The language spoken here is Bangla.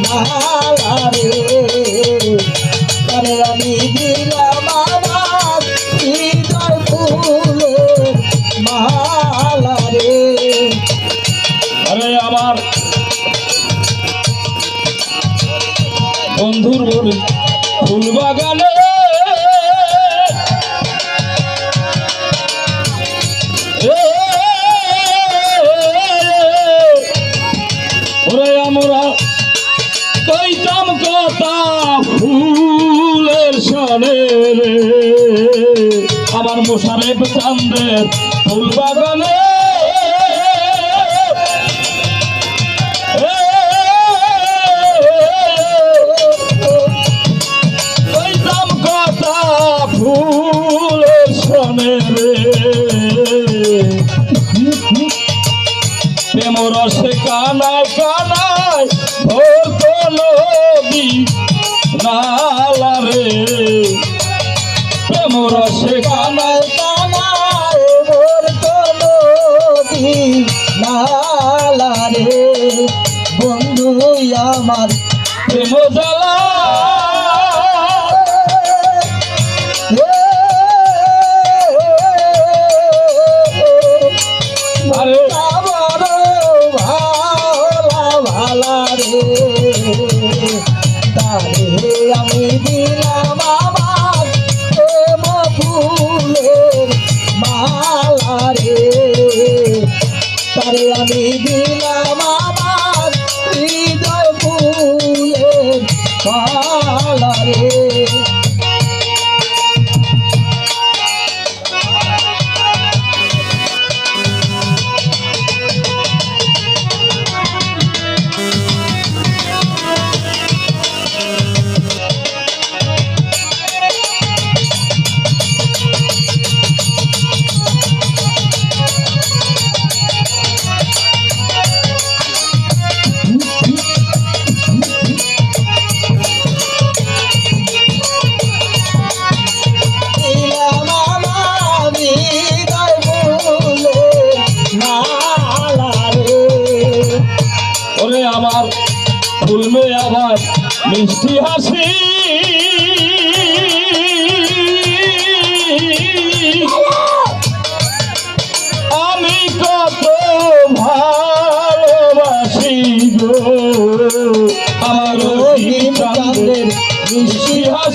মালা রে তারে আমি দিলাম আমার হৃদয় ফুলের মালা রে। আরে আমার বন্ধুর ফুল বাগানে ওরে আমরা কইতাম কথা ফুলের সনে রে আমার মোশারেফ চাঁদের ফুল বাগানে কইতাম কথা ফুলের সনে রে প্রেম রসে কানায় কানায় ভরতো নদী নালা রে প্রেম রসে কানায় কানায় ভরতো নদী নালা রে বন্ধু আমার প্রেম জ্বালা আরে তারে আমি দিলাম আমার প্রেম ফুলের মালা রে তারে আমি দিলাম আমার হৃদয় ফুলের মালা রে। আমার ফুলবে আবার মিষ্টি হাসি আমি কত ভালোবাসি গো আমার চাঁদের মিষ্টি হাসি